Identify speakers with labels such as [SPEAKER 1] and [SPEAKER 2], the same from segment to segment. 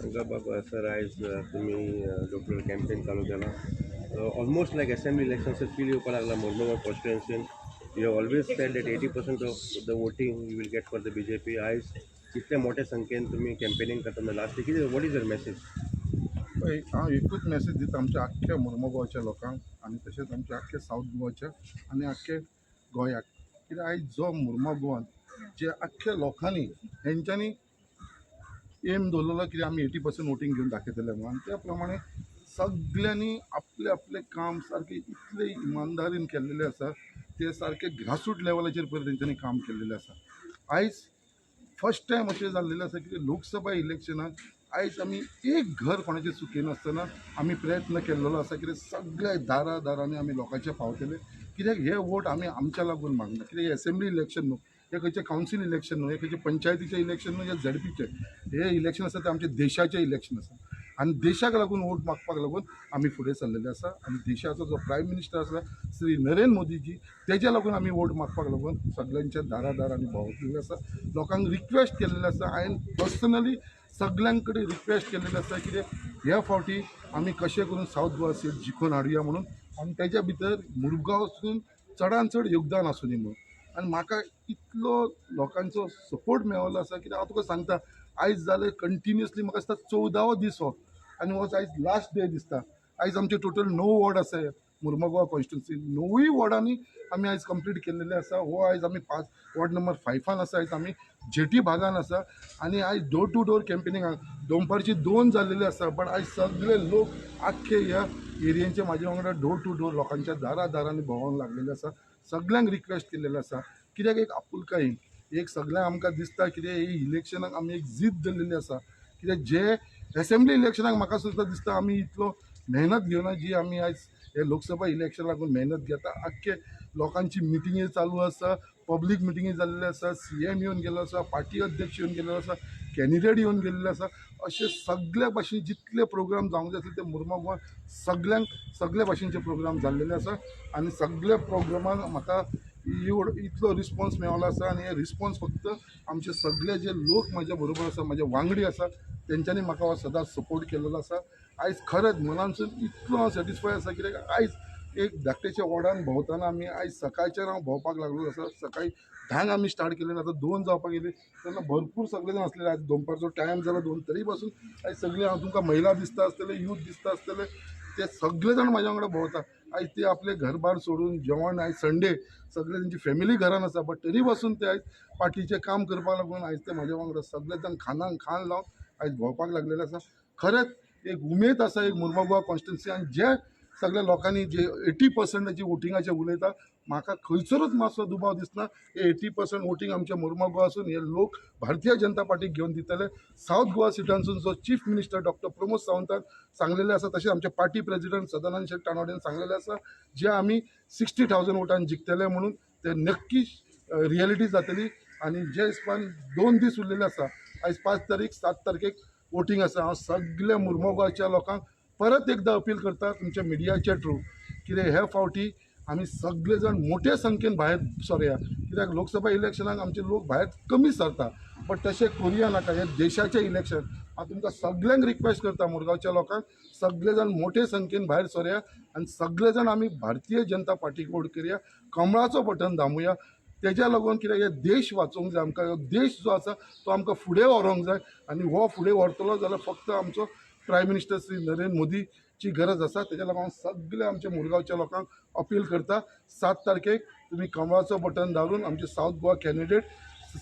[SPEAKER 1] शंकर बाबा सर, आयज तुम्ही लोकल कॅम्पेन चालू केला. Almost like assembly elections feel येवपा लागला मोर्मुगांव कॉन्स्टिट्युएन्सीन. You have always said that 80% of the voting you will get for the BJP. आयज इतल्या मोठ्या संख्येन तुम्ही कॅम्पेनिंग करता लास्ट कितें वॉट इज युअर मेसेज?
[SPEAKER 2] पळय, हांव एकूच मेसेज दिता आमच्या आख्ख्या मोर्मुगांवच्या लोकांक आनी तशेंच आमच्या आख्ख्या सावथ गोवाच्या आनी आख्खे गोंयाक. कित्याक आयज जो मोर्मुगांवान जे आख्ख्या लोकांनी हेंच्यांनी एम दवरलेलो कितें आमी 80% वोटींग घेवन दाखयतले म्हणून, आनी त्या प्रमाणे सगळ्यांनी आपले आपले काम सारके इतले इमानदारीन केल्लेले आसा. ते सारके ग्रासरूट लेवलाचेर पळय तेंच्यांनी काम केल्लेलें आसा. आयज फर्स्ट टायम अशें जाल्लेलें आसा की लोकसभा इलेक्शनाक आयज आमी एक घर कोणाचें चुकिनासतना आमी प्रयत्न केल्लो आसा कितें सगळ्या दारांनी आमी लोकांचे पावतले. कित्याक हे वोट आमी आमच्या लागून मागना. कित्याक हे असेंब्ली इलेक्शन न्हू, हे खंयचे कावन्सील इलेक्शन न्हू, हे खंयचे पंचायतीचें इलेक्शन न्हू, हे झडपीचें हे इलेक्शन आसा ते आमच्या देशाचें इलेक्शन आसा. आनी देशाक लागून वोट मागपाक लागून आमी फुडें सरलेले आसा. आनी देशाचो जो प्रायम मिनिस्टर आसा श्री नरेंद्र मोदीजी, तेज्या लागून आमी वोट मागपाक लागून सगळ्यांच्या दारांनी भोंवतलेले आसा. लोकांक रिक्वेस्ट केल्लेले आसा. हांवें पर्सनली सगळ्यां कडेन रिक्वेस्ट केल्लेली आसा कित्याक ह्या फावटी आमी कशें करून सावथ गोवा सीट जिखून हाडुया म्हणून, आनी तेज्या भितर मुरगांवसून चडांत चड योगदान आसूं दी म्हणून. आनी म्हाका इतलो लोकांचो सपोर्ट मेळ्ळो आसा कित्याक हांव तुका सांगता, आयज जाले कंटिन्युअसली म्हाका दिसता 14वो दीस हो, आनी हो आयज लास्ट डे दिसता. आयज आमचे टोटल 9 वॉर्ड आसा मुर्मुगांव कॉन्स्टिट्युन्सी. 9य वॉर्डांनी आमी आयज कंप्लीट केल्लेले आसा. हो आयज आमी वॉर्ड नंबर 5 आसा. आयज आमी जेटी भागान आसा. आनी आयज डोर टू डोर कॅम्पेनिंगाक दोनपारची 2 जाल्लेली आसा. पण आयज सगळे लोक आख्खे ह्या एरियेचे म्हाजे वांगडा डोर टू डोर लोकांच्या दारांनी भोंवूंक लागलेले आसा. सगळ्यांक रिक्वेस्ट केल्लेले आसा कित्याक एक आपुलकायेन एक सगळ्यांक आमकां दिसता कितें ही इलेक्शनाक आमी एक जीद धरलेली आसा. कित्याक जे असेंब्ली इलेक्शनाक म्हाका सुद्दां दिसता आमी इतलो मेहनत घेवना जी आमी आयज हे लोकसभा इलेक्शना लागून मेहनत घेता. आख्खे लोकांची मिटिंगी चालू आसा, पब्लीक मिटिंगी जाल्ले आसा, CM येवन गेलो आसा, पार्टी अध्यक्ष येवन गेल्लो आसा, कॅन्डिडेट येवन गेल्ले आसा. अशे सगळे भाशेन जितले प्रोग्राम जावंक जाय ते मुर्मुगांवान सगळे भाशेचे प्रोग्राम जाल्लेले आसा. आनी सगळे प्रोग्रामान म्हाका इतलो रिस्पॉन्स मेळ्ळो आसा. आनी हे रिस्पॉन्स फक्त आमचे सगळे जे लोक म्हाज्या बरोबर आसा, म्हाजे वांगडी आसा, तेंच्यांनी म्हाका हो सदांच सपोर्ट केल्लो आसा. आयज खरेंच मनानसून इतलो हांव सॅटिस्फाय आसा कित्याक आयज एक धाकटेच्या वॉर्डान भोंवतना आमी आयज सकाळच्यान हांव भोंवपाक लागलो आसा. सकाळी 10 आमी स्टार्ट केलेले आतां 2 जावपाक गेली तेन्ना भरपूर सगळे जाण आसलेले. आयज दनपारचो टायम जाला 2 तरी पासून आयज सगळीं हांव तुमकां महिला दिसता आसतले, यूथ दिसता आसतले, ते सगळे जाण म्हाज्या वांगडा भोंवता. आयज ते आपले घरबार सोडून जेवण आयज संडे सगळे तेंची फॅमिली घरान आसा, बट तरी पासून ते आयज पार्टीचें काम करपाक लागून आयज ते म्हाज्या वांगडा सगळे जाण खानाक खाण लावन आयज भोंवपाक लागलेले आसा. खरेंच एक उमेद आसा एक मुर्मुगांव कॉन्स्टिट्युन्सी. आनी जे सगळ्या लोकांनी जे 80% जी वोटिंगाचे उलयता, म्हाका खंयसरूच मातसो दुबाव दिसना. हे 80% वोटींग आमच्या मुर्मुगांव आसून हे लोक भारतीय जनता पार्टीक घेवन दितले. सावथ गोवा सिटांसून जो चीफ मिनिस्टर डॉक्टर प्रमोद सावंतान सांगलेले आसा, तशें आमचे पार्टी प्रेसिडेंट सदानंद शेट टानोडेन सांगलेले आसा जे आमी 60,000 वोटान जिखतले म्हणून. ते नक्की रियलिटी जातली. आनी जे हिसपान 2 दीस उरलेले आसा, आयज 5 तारीख 7 तारखेक वोटींग आसा. हांव सगळ्या मुर्मुगांवच्या लोकांक परत एकदा अपील करता तुमच्या मिडियाच्या थ्रू कितें हे फावटी आमी सगळे जाण मोठ्या संख्येन भायर सरया. कित्याक लोकसभा इलेक्शनाक आमचे लोक भायर कमी सरता, बट तशें करुया नाका. हे देशाचें इलेक्शन. हांव तुमकां सगळ्यांक रिक्वेस्ट करता मुरगांवच्या लोकांक सगळे जाण मोठे संख्येन भायर सरया आनी सगळे जाण आमी भारतीय जनता पार्टीक वोट करया, कमळाचो बटन दामूया. तेज्या लागून कित्याक हे देश वाचोवंक जाय आमकां. हो देश जो आसा तो आमकां फुडें व्हरोंक जाय. आनी हो फुडें व्हरतलो जाल्यार फक्त आमचो प्रायम मिनिस्टर श्री नरेंद्र मोदीची गरज आसा. तेज्या लागून हांव सगळ्या आमच्या मुरगांवच्या लोकांक अपील करता 7 तारखेक तुमी कमळाचो बटन दारून आमचे सावथ गोवा कॅन्डिडेट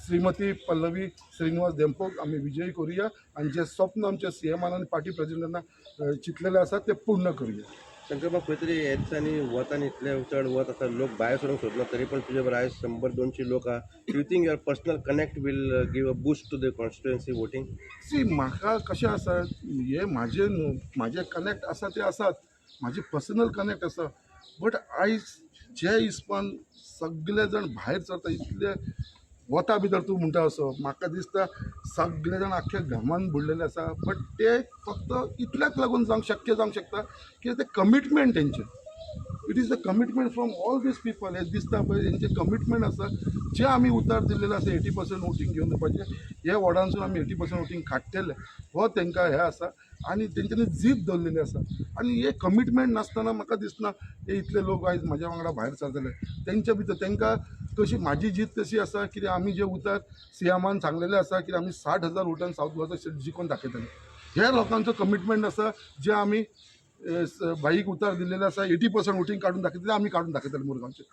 [SPEAKER 2] श्रीमती पल्लवी श्रीनिवास देंपोक आमी विजयी करुया. आनी जे स्वप्न आमच्या CMान आनी पार्टी प्रेसिडेंटान चिंतलेले आसा ते पूर्ण करुया.
[SPEAKER 1] शंकर बाबा, खंय तरी येत्यांनी वतान इतले चड वत आसा, लोक भायर सरूंक सोदना, तरी पण तुजे बरोबर आयज 100-200 लोक आहा. You think your personal connect will give a boost to the constituency voting?
[SPEAKER 2] सी म्हाका कशें आसा, हे म्हाजे कनेक्ट आसा ते आसात, म्हाजे पर्सनल कनेक्ट आसा. बट आयज जे हिसपान सगळे जाण भायर सरता, इतले वता भितर तूं म्हणटा असो म्हाका दिसता सगळे जाण आख्ख्या घामान बुडलेले आसा. बट ते फक्त इतल्याक लागून शक्य जावंक शकता की ते कमिटमेंट तेंचे it is the commitment from all these people. हे दिसता पळय हेंचे कमिटमेंट आसा जे आमी उतार दिल्लेले आसा 80% वोटींग घेवन येवपाचे. हे वॉर्डांसून आमी 80% वोटींग काडटले हो तेंकां हे आसा आनी तेंच्यांनी जीद धरलेली आसा. आनी हे कमिटमेंट नासतना म्हाका दिसना हे इतले लोक आयज म्हाज्या वांगडा भायर सरतले. तेंच्या भितर तेंकां कशी म्हाजी जीद कशी आसा कित्याक आमी जे उतार सियामान सांगलेले आसा की आमी 60,000 वोटान साऊथ गोवाचो सीट जिखोवन दाखयतले. हे लोकांचो कमिटमेंट आसा जे आमी भाईक उतार दिल्लेले आसा 80% वोटींग काडून दाखयतले आमी काडून दाखयतले मुरगांवचे.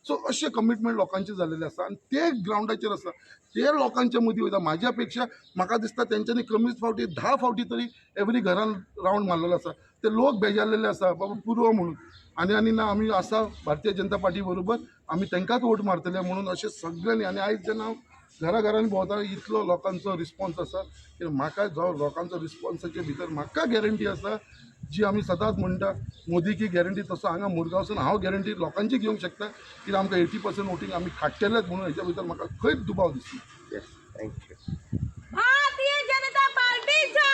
[SPEAKER 2] सो अशें कमिटमेंट लोकांचे जाल्लेले आसा आनी ते ग्रावंडाचेर आसा ते लोकांच्या मदीं वयता. म्हाज्या पेक्षा म्हाका दिसता तेंच्यांनी कमीच फावटी 10 फावटी तरी एवरी घरान रावंड मारलेलो आसा. ते लोक बेजारलेले आसा बाबा पुरवो म्हणून आनी ना आमी आसा भारतीय जनता पार्टी बरोबर आमी तेंकांच वोट मारतले म्हणून अशें सगळ्यांनी. आनी आयज जेन्ना हांव घराघरांनी भोंवता इतलो लोकांचो रिस्पॉन्स आसा की म्हाका जो लोकांचो रिस्पॉन्साचे भितर म्हाका गॅरंटी आसा जी आमी सदांच म्हणटा मोदी की गॅरंटी तसो हांगा मुरगांवसून हांव गॅरंटी लोकांची घेवंक शकता की आमकां 80% वोटींग आमी काडटलेच म्हणून हेच्या भितर म्हाका खंयच दुबाव दिसना.
[SPEAKER 1] Yes thank you.
[SPEAKER 3] भारतीय जनता पार्टीचा